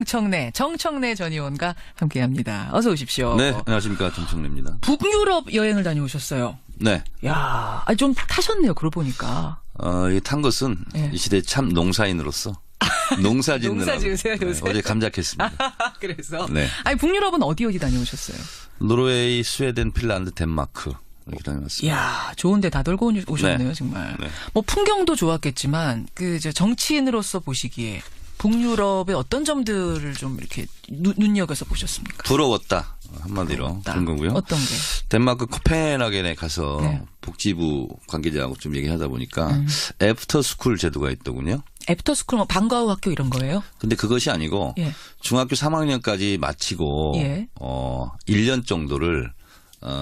정청래 전 의원과 함께합니다. 어서 오십시오. 네, 안녕하십니까. 정청래입니다. 북유럽 여행을 다녀오셨어요. 네. 야, 좀 타셨네요. 그러고 보니까. 탄 것은 이 시대 참 농사인으로서 농사 짓느라고. 농사 지으세요, 요새? 어제 감작했습니다. 그래서. 네. 아니 북유럽은 어디 다녀오셨어요? 노르웨이, 스웨덴, 핀란드, 덴마크 이렇게 다녀왔습니다. 이야, 좋은데 다 돌고 오셨네요, 네. 정말. 네. 뭐 풍경도 좋았겠지만 정치인으로서 보시기에 북유럽의 어떤 점들을 좀 이렇게 눈여겨서 보셨습니까? 부러웠다. 한마디로 그런 거고요. 어떤 게? 덴마크 코펜하겐에 가서 네. 복지부 관계자하고 좀 얘기하다 보니까 애프터 스쿨 제도가 있더군요. 애프터스쿨 뭐 방과 후 학교 이런 거예요? 근데 그것이 아니고 예. 중학교 3학년까지 마치고 예. 1년 정도를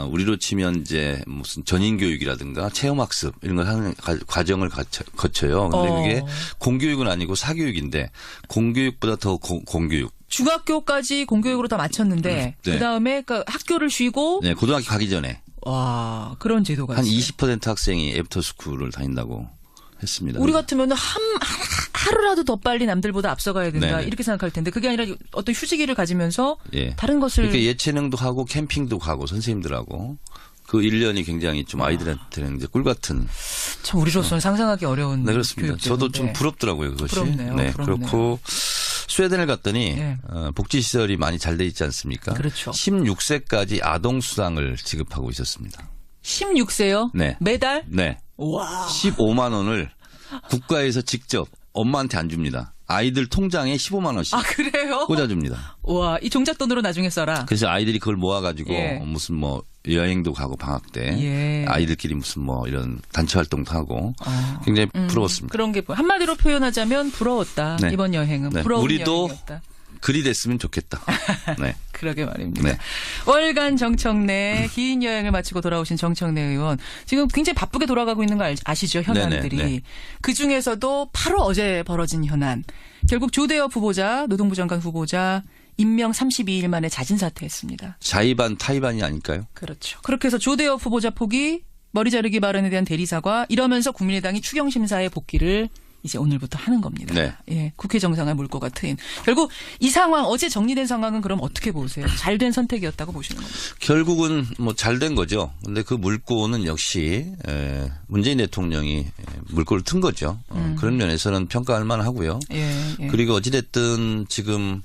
우리로 치면 이제 무슨 전인 교육이라든가 체험 학습 이런 걸 하는 과정을 거쳐요. 근데 그게 공교육은 아니고 사교육인데 공교육보다 더 공교육. 중학교까지 공교육으로 다 마쳤는데 네. 그다음에 학교를 쉬고 네, 고등학교 가기 전에 와, 그런 제도가 한 있어요. 20% 학생이 애프터 스쿨을 다닌다고 했습니다. 우리 같으면 하루라도 더 빨리 남들보다 앞서가야 된다 네네. 이렇게 생각할 텐데 그게 아니라 어떤 휴지기를 가지면서 예. 다른 것을 이렇게 예체능도 하고 캠핑도 가고 선생님들하고 그 1년이 굉장히 좀 아이들한테는 이제 꿀 같은. 참 우리로서는 상상하기 어려운 네, 그렇습니다. 저도 좀 부럽더라고요, 그것이. 부럽네요. 네, 부럽네요. 그렇고 스웨덴을 갔더니 네. 복지 시설이 많이 잘 돼 있지 않습니까? 그렇죠. 16세까지 아동 수당을 지급하고 있었습니다. 16세요? 네. 매달? 네. 와. 15만 원을 국가에서 직접 엄마한테 안 줍니다. 아이들 통장에 15만 원씩 아, 그래요? 꽂아줍니다. 와, 이 종잣돈으로 나중에 써라. 그래서 아이들이 그걸 모아가지고 예. 무슨 뭐 여행도 가고 방학 때 예. 아이들끼리 무슨 뭐 이런 단체 활동도 하고 굉장히 부러웠습니다. 그런 게 한마디로 표현하자면 부러웠다. 네. 이번 여행은 네. 부러운 우리도 여행이었다. 글이 됐으면 좋겠다. 네. 그러게 말입니다. 네. 월간 정청래 긴 여행을 마치고 돌아오신 정청래 의원 지금 굉장히 바쁘게 돌아가고 있는 거 아시죠? 현안들이. 네네. 그중에서도 바로 어제 벌어진 현안. 결국 조대엽 후보자 노동부 장관 후보자 임명 32일 만에 자진 사퇴했습니다. 자의반 타의반이 아닐까요? 그렇죠. 그렇게 해서 조대엽 후보자 포기 머리 자르기 발언에 대한 대리사과 이러면서 국민의당이 추경심사에 복귀를 이제 오늘부터 하는 겁니다. 네. 예, 국회 정상을 물 것 같은. 결국 이 상황 어제 정리된 상황은 그럼 어떻게 보세요? 잘된 선택이었다고 보시는 겁니다. 결국은 뭐 잘된 거죠. 근데 그 물꼬는 역시 문재인 대통령이 물꼬를 튼 거죠. 그런 면에서는 평가할 만하고요. 예, 예. 그리고 어찌됐든 지금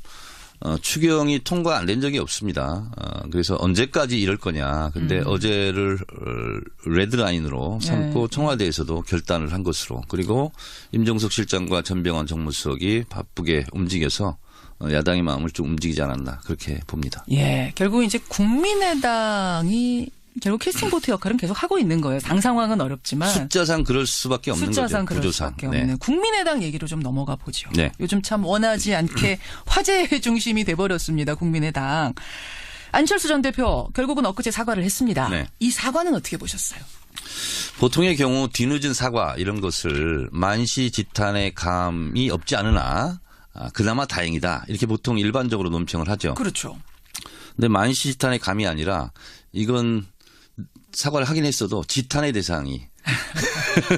추경이 통과 안 된 적이 없습니다. 그래서 언제까지 이럴 거냐. 근데 어제를 레드라인으로 삼고 네. 청와대에서도 결단을 한 것으로 그리고 임종석 실장과 전병환 정무수석이 바쁘게 움직여서 야당의 마음을 좀 움직이지 않았나 그렇게 봅니다. 예, 결국 이제 국민의당이 결국 캐스팅 보트 역할은 계속 하고 있는 거예요. 당 상황은 어렵지만 숫자상 그럴 수밖에 없는 숫자상 거죠. 그럴 구조상. 수밖에 없는 국민의당 얘기로 좀 넘어가 보죠. 네. 요즘 참 원하지 않게 화제의 중심이 돼버렸습니다. 국민의당. 안철수 전 대표 결국은 엊그제 사과를 했습니다. 네. 이 사과는 어떻게 보셨어요? 보통의 경우 뒤늦은 사과 이런 것을 만시지탄의 감이 없지 않으나 그나마 다행이다. 이렇게 보통 일반적으로 논평을 하죠. 그렇죠. 근데 만시지탄의 감이 아니라 이건 사과를 하긴 했어도 지탄의 대상이.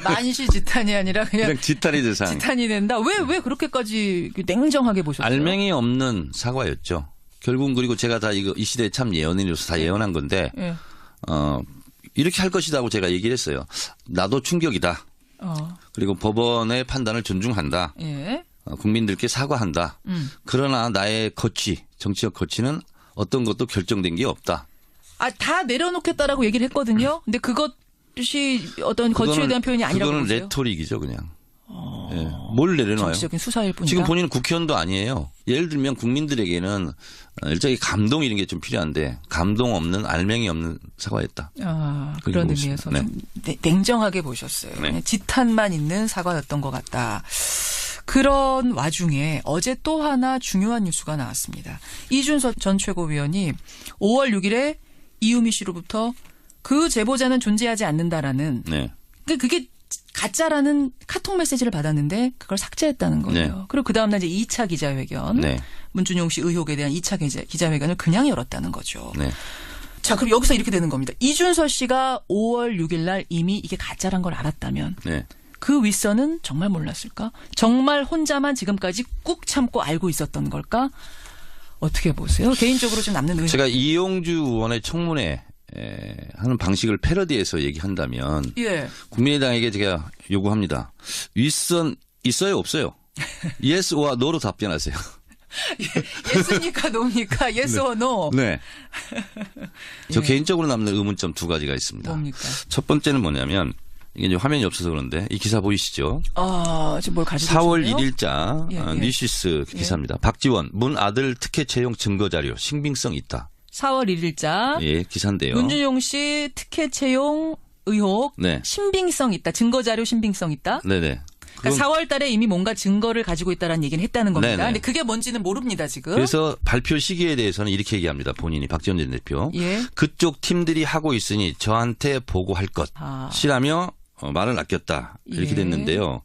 만시지탄이 아니라 그냥 지탄의 대상. 지탄이 된다. 왜 그렇게까지 냉정하게 보셨어요? 알맹이 없는 사과였죠. 결국은 그리고 제가 다 이 시대에 참 예언인으로서 다 예언한 건데 예. 이렇게 할 것이라고 제가 얘기를 했어요. 나도 충격이다. 그리고 법원의 판단을 존중한다. 예. 국민들께 사과한다. 그러나 나의 정치적 거취는 어떤 것도 결정된 게 없다. 다 내려놓겠다라고 얘기를 했거든요. 근데 그것이 어떤 거취에 대한 표현이 아니라고 그거는 보세요? 레토릭이죠, 그냥. 예. 뭘 내려놔요? 정치적인 수사일 뿐이다. 지금 본인은 국회의원도 아니에요. 예를 들면 국민들에게는 일종의 감동 이런 게 좀 필요한데 감동 없는 알맹이 없는 사과였다. 그런 의미에서 네. 좀 냉정하게 보셨어요. 네. 그냥 지탄만 있는 사과였던 것 같다. 그런 와중에 어제 또 하나 중요한 뉴스가 나왔습니다. 이준석 전 최고위원이 5월 6일에 이유미 씨로부터 그 제보자는 존재하지 않는다라는 네. 그게 가짜라는 카톡 메시지를 받았는데 그걸 삭제했다는 거예요. 네. 그리고 그 다음날 이제 2차 기자회견, 네. 문준용 씨 의혹에 대한 2차 기자회견을 그냥 열었다는 거죠. 네. 자, 그럼 여기서 이렇게 되는 겁니다. 이준석 씨가 5월 6일 날 이미 이게 가짜란 걸 알았다면 네. 그 윗선은 정말 몰랐을까? 정말 혼자만 지금까지 꾹 참고 알고 있었던 걸까? 어떻게 보세요? 개인적으로 좀 남는 의혹. 제가 이용주 의원의 청문회 하는 방식을 패러디해서 얘기한다면 예. 국민의당에게 제가 요구합니다. 윗선 있어요 없어요? Yes와 No로 답변하세요. 예스니까 노입니까? Yes or no? 네. 저 예. 개인적으로 남는 의문점 두 가지가 있습니다. 뭡니까? 첫 번째는 뭐냐면 이게 이제 화면이 없어서 그런데 이 기사 보이시죠? 지금 뭘 가지고 4월 계시네요? 1일자 예, 예. 뉴시스 기사입니다. 박지원 문 아들 특혜 채용 증거자료 신빙성 있다. 4월 1일자 예, 기사인데요. 문준용 씨 특혜 채용 의혹 네. 신빙성 있다. 증거자료 신빙성 있다. 네네. 그러니까 4월 달에 이미 뭔가 증거를 가지고 있다라는 얘기는 했다는 겁니다. 네네. 근데 그게 뭔지는 모릅니다, 지금. 그래서 발표 시기에 대해서는 이렇게 얘기합니다. 본인이 박지원 전 대표. 예. 그쪽 팀들이 하고 있으니 저한테 보고할 것이라며 말을 아꼈다. 이렇게 예. 됐는데요.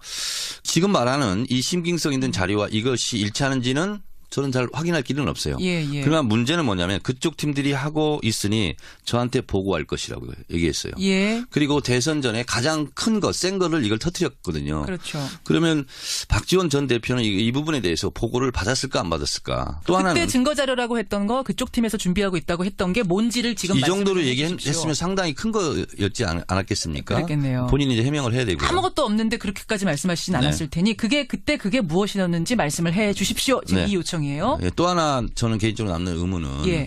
지금 말하는 이 신빙성 있는 자료와 이것이 일치하는지는 저는 잘 확인할 길은 없어요. 예, 예. 그러나 문제는 뭐냐면 그쪽 팀들이 하고 있으니 저한테 보고할 것이라고 얘기했어요. 예. 그리고 대선 전에 가장 큰 거, 센 거를 이걸 터뜨렸거든요. 그렇죠. 그러면 박지원 전 대표는 이 부분에 대해서 보고를 받았을까 안 받았을까? 또 그때 하나는 증거자료라고 했던 거 그쪽 팀에서 준비하고 있다고 했던 게 뭔지를 지금 이 정도로 말씀해 주십시오. 얘기했으면 상당히 큰 거였지 않았겠습니까? 그랬겠네요. 본인이 이제 해명을 해야 되고요. 아무것도 없는데 그렇게까지 말씀하시진 네. 않았을 테니 그때 그게 무엇이었는지 말씀을 해 주십시오. 지금 네. 이 요청이에요. 예, 또 하나 저는 개인적으로 남는 의문은 예.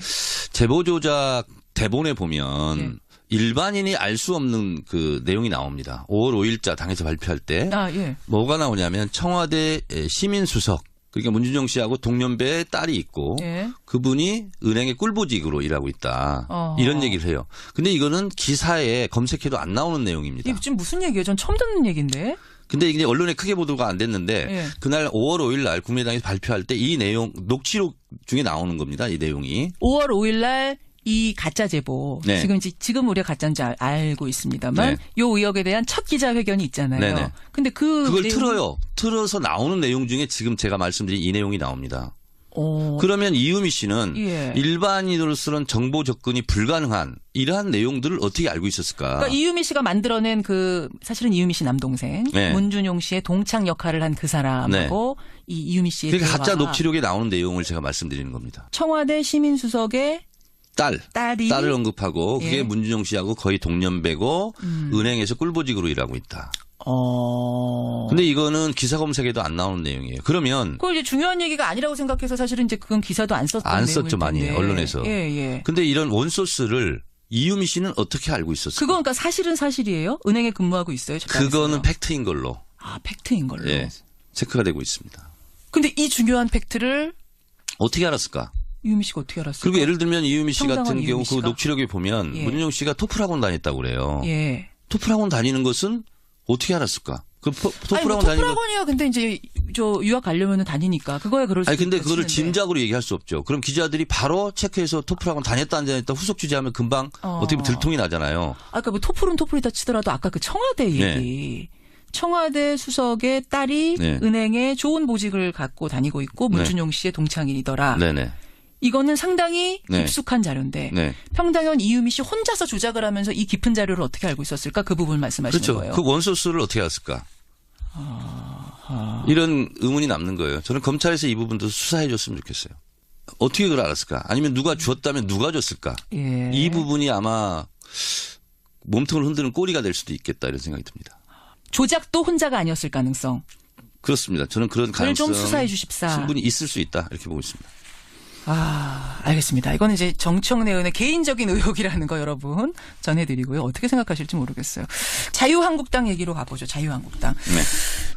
제보 조작 대본에 보면 예. 일반인이 알 수 없는 그 내용이 나옵니다. 5월 5일자 당에서 발표할 때 예. 뭐가 나오냐면 청와대 시민수석 그러니까 문준용 씨하고 동년배의 딸이 있고 예. 그분이 은행의 꿀보직으로 일하고 있다. 어허. 이런 얘기를 해요. 근데 이거는 기사에 검색해도 안 나오는 내용입니다. 이게 지금 무슨 얘기예요? 전 처음 듣는 얘기인데. 근데 이게 언론에 크게 보도가 안 됐는데 예. 그날 5월 5일 날 국민의당에서 발표할 때 이 내용 녹취록 중에 나오는 겁니다. 이 내용이. 5월 5일 날 이 가짜 제보 네. 지금 우리가 가짜인지 알고 있습니다만 네. 요 의혹에 대한 첫 기자회견이 있잖아요. 네네. 근데 그걸 내용이- 틀어요. 틀어서 나오는 내용 중에 지금 제가 말씀드린 이 내용이 나옵니다. 어, 그러면 이유미 씨는 예. 일반인으로서는 정보 접근이 불가능한 이러한 내용들을 어떻게 알고 있었을까? 그러니까 이유미 씨가 만들어낸 사실은 이유미 씨 남동생 네. 문준용 씨의 동창 역할을 한 그 사람하고 이 이유미 씨의 그러니까 가짜 대화가 녹취록에 나오는 내용을 제가 말씀드리는 겁니다. 청와대 시민수석의 딸이 딸을 언급하고 그게 예. 문준용 씨하고 거의 동년배고 은행에서 꿀보직으로 일하고 있다. 근데 이거는 기사 검색에도 안 나오는 내용이에요. 그러면 그거 이제 중요한 얘기가 아니라고 생각해서 사실은 이제 그건 기사도 안 썼던 안 내용일 썼죠 많이 텐데. 언론에서. 예. 근데 이런 원소스를 이유미 씨는 어떻게 알고 있었을까? 그건 그러니까 사실은 사실이에요? 은행에 근무하고 있어요? 그거는 팩트인 걸로 팩트인 걸로. 예, 체크가 되고 있습니다. 근데 이 중요한 팩트를 어떻게 알았을까? 이유미 씨가 어떻게 알았어요? 그리고 예를 들면 이유미 씨 평당한 같은 경우 이유미 그 씨가. 녹취록에 보면 예. 문준용 씨가 토플학원 다녔다고 그래요. 예. 토플학원 다니는 것은 어떻게 알았을까? 그 토플학원 다니는 거 토플학원이야. 근데 이제 저 유학 가려면은 다니니까 그거야 그럴 수 아니 근데 있겠지 그거를 치는데. 짐작으로 얘기할 수 없죠. 그럼 기자들이 바로 체크해서 토플학원 다녔다 안 다녔다 후속 취재하면 금방 어떻게 보면 들통이 나잖아요. 아까 뭐 토플은 토플이다 치더라도 아까 그 청와대 얘기. 청와대 수석의 딸이 네. 은행에 좋은 보직을 갖고 다니고 있고 문준용 씨의 동창이더라. 네네. 이거는 상당히 네. 깊숙한 자료인데 네. 평당현 이유미 씨 혼자서 조작을 하면서 이 깊은 자료를 어떻게 알고 있었을까? 그 부분 말씀하시는 그렇죠. 거예요. 그 원소스를 어떻게 알았을까? 이런 의문이 남는 거예요. 저는 검찰에서 이 부분도 수사해 줬으면 좋겠어요. 어떻게 그걸 알았을까? 아니면 누가 주었다면 누가 줬을까? 예. 이 부분이 아마 몸통을 흔드는 꼬리가 될 수도 있겠다 이런 생각이 듭니다. 조작도 혼자가 아니었을 가능성. 그렇습니다. 저는 그런 그걸 좀 가능성 수사해 주십사. 충분히 있을 수 있다 이렇게 보고 있습니다. 알겠습니다. 이거는 이제 정청래 의원의 개인적인 의혹이라는 거 여러분 전해드리고요. 어떻게 생각하실지 모르겠어요. 자유한국당 얘기로 가보죠. 자유한국당. 네.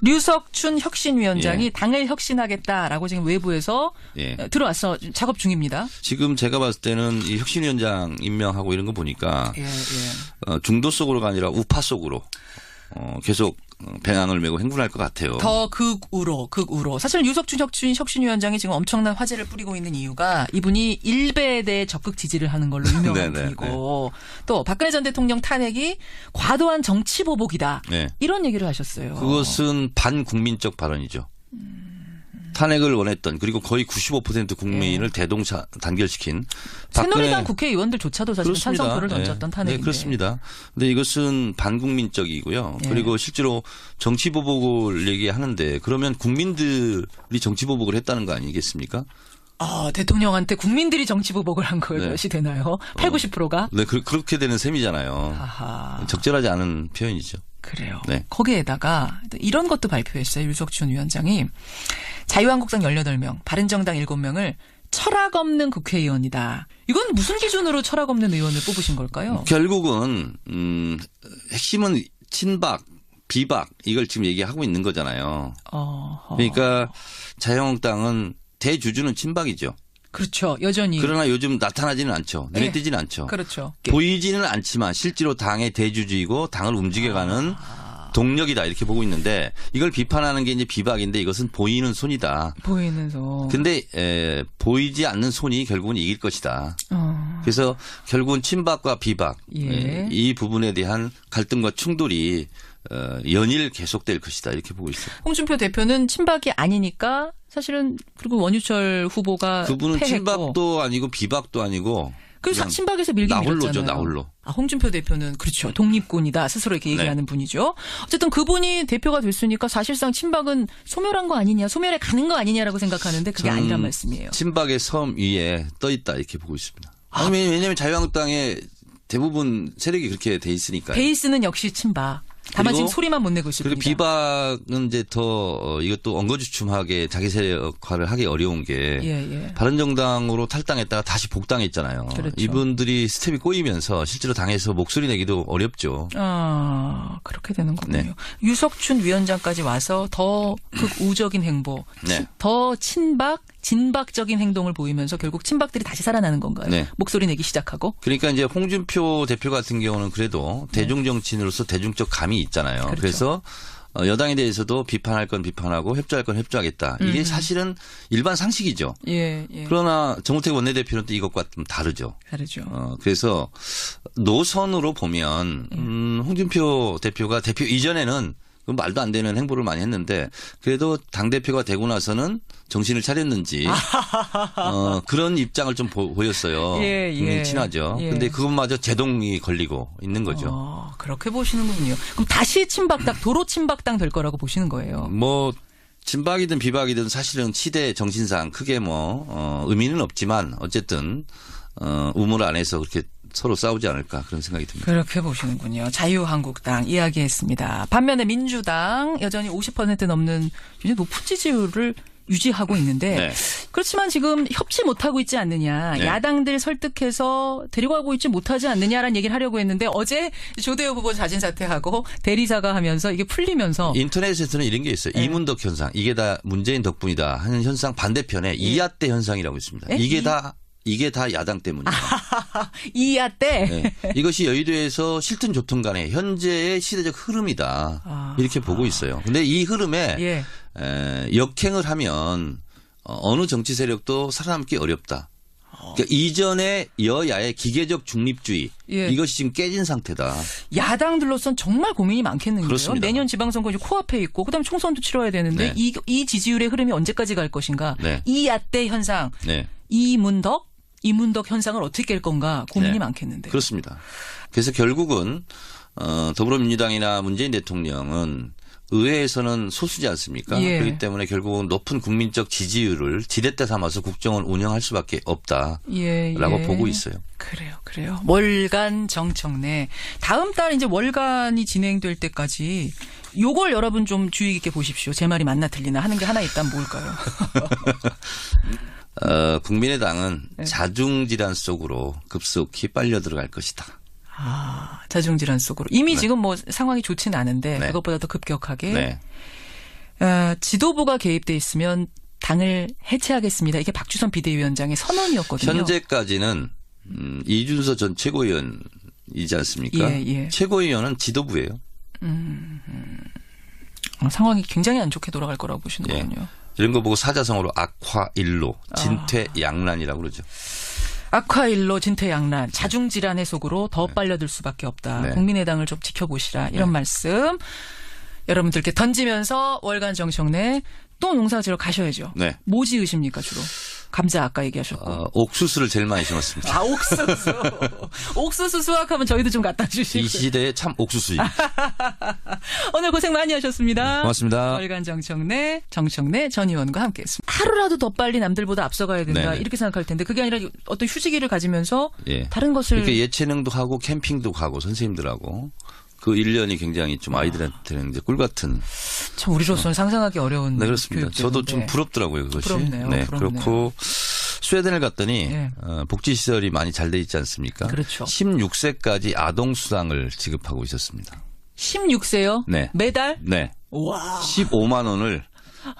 류석춘 혁신위원장이 예. 당을 혁신하겠다라고 지금 외부에서 예. 들어와서 작업 중입니다. 지금 제가 봤을 때는 이 혁신위원장 임명하고 이런 거 보니까 예. 중도 속으로가 아니라 우파 속으로 계속 배낭을 메고 행군할 것 같아요. 더 극우로. 사실 유석춘 혁신위원장이 지금 엄청난 화제를 뿌리고 있는 이유가 이분이 일베에 대해 적극 지지를 하는 걸로 유명한 네네, 분이고 또 박근혜 전 대통령 탄핵이 과도한 정치 보복이다. 네. 이런 얘기를 하셨어요. 그것은 반국민적 발언이죠. 탄핵을 원했던 그리고 거의 95% 국민을 단결시킨 새누리당 국회의원들조차도 사실 그렇습니다. 찬성표를 던졌던 탄핵인데. 네, 그렇습니다. 근데 이것은 반국민적이고요. 그리고 실제로 정치보복을 얘기하는데 그러면 국민들이 정치보복을 했다는 거 아니겠습니까? 대통령한테 국민들이 정치보복을 한 것이 되나요? 80~90%가? 네, 그렇게 되는 셈이잖아요. 아하. 적절하지 않은 표현이죠. 그래요. 네. 거기에다가 이런 것도 발표했어요. 유석춘 위원장이 자유한국당 18명, 바른정당 7명을 철학 없는 국회의원이다. 이건 무슨 기준으로 철학 없는 의원을 뽑으신 걸까요? 결국은 핵심은 친박, 비박 이걸 지금 얘기하고 있는 거잖아요. 그러니까 자유한국당은 대주주는 친박이죠. 그렇죠. 여전히. 그러나 요즘 나타나지는 않죠. 눈에 띄지는 않죠. 그렇죠. 보이지는 않지만 실제로 당의 대주주이고 당을 움직여가는 동력이다 이렇게 보고 있는데 이걸 비판하는 게 이제 비박인데 이것은 보이는 손이다. 보이는 손. 근데 보이지 않는 손이 결국은 이길 것이다. 그래서 결국은 친박과 비박 이 부분에 대한 갈등과 충돌이 연일 계속될 것이다 이렇게 보고 있어요. 홍준표 대표는 친박이 아니니까 사실은 그리고 원유철 후보가 그분은 패했고. 친박도 아니고 비박도 아니고 그래서 친박에서 밀긴 나홀로죠. 밀었잖아요. 나홀로. 홍준표 대표는 그렇죠. 독립군이다 스스로 이렇게 얘기하는 분이죠. 어쨌든 그분이 대표가 됐으니까 사실상 친박은 소멸한 거 아니냐, 소멸에 가는 거 아니냐라고 생각하는데 그게 아니란 말씀이에요. 친박의 섬 위에 떠 있다 이렇게 보고 있습니다. 왜냐하면 자유한국당의 대부분 세력이 그렇게 돼 있으니까요. 베이스는 역시 친박. 다만 지금 소리만 못 내고 있습니다. 그리고 비박은 이제 더 이것도 엉거주춤하게 자기 세력화를 하기 어려운 게 바른정당으로 탈당했다가 다시 복당했잖아요. 그렇죠. 이분들이 스텝이 꼬이면서 실제로 당에서 목소리 내기도 어렵죠. 그렇게 되는 거군요. 네. 유석춘 위원장까지 와서 더 극우적인 행보, 네. 더 친박, 진박적인 행동을 보이면서 결국 친박들이 다시 살아나는 건가요? 네. 목소리 내기 시작하고. 그러니까 이제 홍준표 대표 같은 경우는 그래도 대중 정치인으로서 대중적 감이 있잖아요. 그렇죠. 그래서 여당에 대해서도 비판할 건 비판하고 협조할 건 협조하겠다. 이게 사실은 일반 상식이죠. 그러나 정우택 원내대표는 또 이것과 좀 다르죠. 그래서 노선으로 보면 홍준표 대표가 대표 이전에는 말도 안 되는 행보를 많이 했는데 그래도 당대표가 되고 나서는 정신을 차렸는지 그런 입장을 좀 보였어요. 국민 친하죠. 그런데 그것마저 제동이 걸리고 있는 거죠. 그렇게 보시는군요. 그럼 다시 친박당, 도로 친박당 될 거라고 보시는 거예요. 뭐 친박이든 비박이든 사실은 시대 정신상 크게 의미는 없지만 어쨌든 우물 안에서 그렇게 서로 싸우지 않을까 그런 생각이 듭니다. 그렇게 보시는군요. 자유한국당 이야기했습니다. 반면에 민주당 여전히 50% 넘는 굉장히 높은 지지율을 유지하고 있는데 그렇지만 지금 협치 못하고 있지 않느냐. 야당들 설득해서 데리고 가고 있지 못하지 않느냐라는 얘기를 하려고 했는데 어제 조대호 후보 자진 사퇴하고 대리사과 하면서 이게 풀리면서 인터넷에서는 이런 게 있어요. 이문덕 현상. 이게 다 문재인 덕분이다 하는 현상 반대편에 이야떼 현상이라고 있습니다. 이게 다 야당 때문이에요. 이야떼. 이것이 여의도에서 실튼 좋든 간에 현재의 시대적 흐름이다. 이렇게 보고 있어요. 근데 이 흐름에 역행을 하면 어느 정치 세력도 살아남기 어렵다. 그러니까 이전의 여야의 기계적 중립주의 이것이 지금 깨진 상태다. 야당들로선 정말 고민이 많겠는데요. 그렇습니다. 내년 지방선거 이제 코앞에 있고 그다음에 총선도 치러야 되는데 이 지지율의 흐름이 언제까지 갈 것인가. 이야떼 현상. 이문덕 현상을 어떻게 깰 건가 고민이 많겠는데. 그렇습니다. 그래서 결국은 더불어민주당이나 문재인 대통령은 의회에서는 소수지 않습니까? 그렇기 때문에 결국은 높은 국민적 지지율을 지렛대 삼아서 국정을 운영할 수밖에 없다라고 보고 있어요. 그래요. 월간 정청래. 다음 달 이제 월간이 진행될 때까지 요걸 여러분 좀 주의 깊게 보십시오. 제 말이 맞나 틀리나 하는 게 하나 있다면 뭘까요? 국민의당은 자중질환 속으로 급속히 빨려 들어갈 것이다. 자중질환 속으로. 이미 지금 뭐 상황이 좋지는 않은데 그것보다 더 급격하게 지도부가 개입돼 있으면 당을 해체하겠습니다. 이게 박주선 비대위원장의 선언이었거든요. 현재까지는 이준서 전 최고위원이지 않습니까? 최고위원은 지도부예요. 상황이 굉장히 안 좋게 돌아갈 거라고 보시는 거군요. 이런 거 보고 사자성어로 악화일로 진퇴양난이라고 그러죠. 악화일로 진퇴양난, 자중질환의 속으로 더 빨려들 수밖에 없다. 국민의당을 좀 지켜보시라. 이런 말씀 여러분들께 던지면서 월간 정청래 또 농사 지러 가셔야죠. 네. 뭐 지으십니까 주로? 감자 아까 얘기하셨고. 옥수수를 제일 많이 심었습니다. 아, 옥수수. 옥수수 수확하면 저희도 좀 갖다 주시고. 이 시대에 참 옥수수입니다. 오늘 고생 많이 하셨습니다. 고맙습니다. 월간 정청래 전 의원과 함께했습니다. 하루라도 더 빨리 남들보다 앞서가야 된다. 네네. 이렇게 생각할 텐데 그게 아니라 어떤 휴지기를 가지면서 예. 다른 것을. 이렇게 예체능도 하고 캠핑도 가고 선생님들하고 그 1년이 굉장히 좀 아이들한테는 이제 꿀 같은. 참 우리로서는 상상하기 어려운. 네, 그렇습니다. 저도 좀 부럽더라고요, 그것이. 부럽네요. 네, 부럽네요. 그렇고 스웨덴을 갔더니 네. 복지시설이 많이 잘 돼 있지 않습니까? 그렇죠. 16세까지 아동 수당을 지급하고 있었습니다. 16세요? 네. 매달? 네. 와. 15만 원을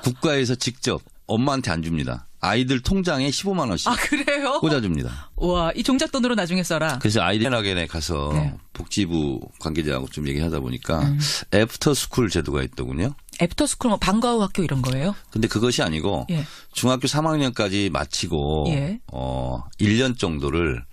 국가에서 직접 엄마한테 안 줍니다. 아이들 통장에 15만 원씩 아, 그래요? 꽂아줍니다. 와, 이 종잣돈으로 나중에 써라. 그래서 아이들 학원에 가서 네. 복지부 관계자하고 좀 얘기하다 보니까 애프터 스쿨 제도가 있더군요. 애프터스쿨 뭐 방과 후 학교 이런 거예요? 근데 그것이 아니고 예. 중학교 3학년까지 마치고 예. 1년 정도를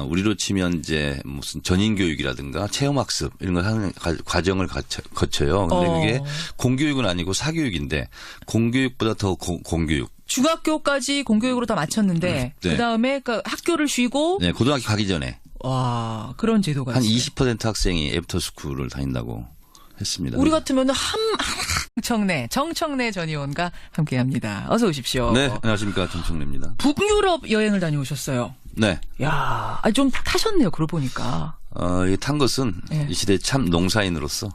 우리로 치면 이제 무슨 전인 교육이라든가 체험 학습 이런 걸 하는 과정을 거쳐요. 근데 그게 공교육은 아니고 사교육인데 공교육보다 더 공교육. 중학교까지 공교육으로 다 마쳤는데 네. 그다음에 그 학교를 쉬고 네, 고등학교 가기 전에 와, 그런 제도가 한 있어요. 20% 학생이 애프터 스쿨을 다닌다고 했습니다. 우리 같으면은 정청래 전 의원과 함께합니다. 어서 오십시오. 네, 안녕하십니까. 정청래입니다. 북유럽 여행을 다녀오셨어요. 네. 야, 좀 타셨네요. 그러고 보니까. 이 탄 것은 네. 이 시대 참 농사인으로서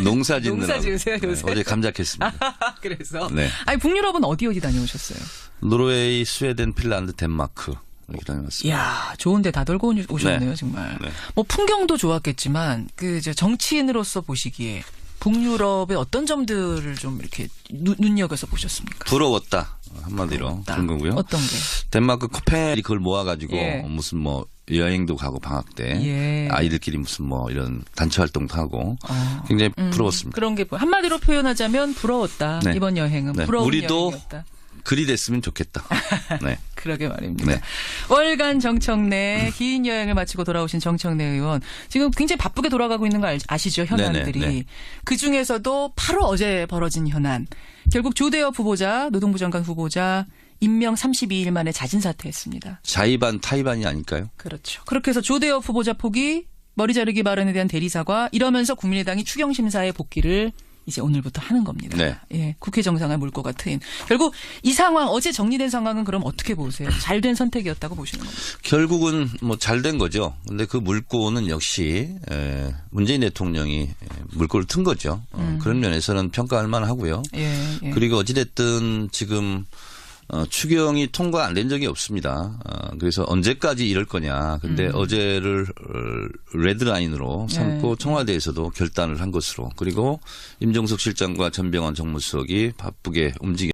농사 짓느라고. 농사 지으세요, 요새? 어제 감작했습니다. 그래서. 네. 아니 북유럽은 어디 다녀오셨어요? 노르웨이, 스웨덴, 핀란드, 덴마크 이렇게 다녀왔습니다. 이야, 좋은데 다 돌고 오셨네요, 네. 정말. 네. 뭐 풍경도 좋았겠지만 그 이제 정치인으로서 보시기에 북유럽의 어떤 점들을 좀 이렇게 눈여겨서 보셨습니까? 부러웠다 한마디로 그런 거고요. 어떤 게? 덴마크 코펜이 그걸 모아가지고 예. 무슨 뭐 여행도 가고 방학 때 예. 아이들끼리 무슨 뭐 이런 단체 활동도 하고 굉장히 부러웠습니다. 그런 게 한마디로 표현하자면 부러웠다. 네. 이번 여행은 네. 부러운 우리도 여행이었다. 글이 됐으면 좋겠다. 네. 그러게 말입니다. 네. 월간 정청래 긴 여행을 마치고 돌아오신 정청래 의원 지금 굉장히 바쁘게 돌아가고 있는 거 아시죠? 현안들이. 네네, 네. 그중에서도 바로 어제 벌어진 현안. 결국 조대엽 후보자 노동부 장관 후보자 임명 32일 만에 자진 사퇴했습니다. 자의반 타의반이 아닐까요? 그렇죠. 그렇게 해서 조대엽 후보자 포기 머리 자르기 발언에 대한 대리사과 이러면서 국민의당이 추경심사에 복귀를 이제 오늘부터 하는 겁니다. 네. 예, 국회 정상을 물고가 트인. 결국 이 상황 어제 정리된 상황은 그럼 어떻게 보세요? 잘된 선택이었다고 보시는 겁니다. 결국은 뭐 잘 된 거죠. 근데 그 물꼬는 역시 문재인 대통령이 물꼬를 튼 거죠. 그런 면에서는 평가할 만하고요. 예, 예. 그리고 어찌됐든 지금 추경이 통과 안 된 적이 없습니다. 그래서 언제까지 이럴 거냐. 근데 어제를 레드라인으로 삼고 네. 청와대에서도 결단을 한 것으로 그리고 임종석 실장과 전병헌 정무수석이 바쁘게 움직여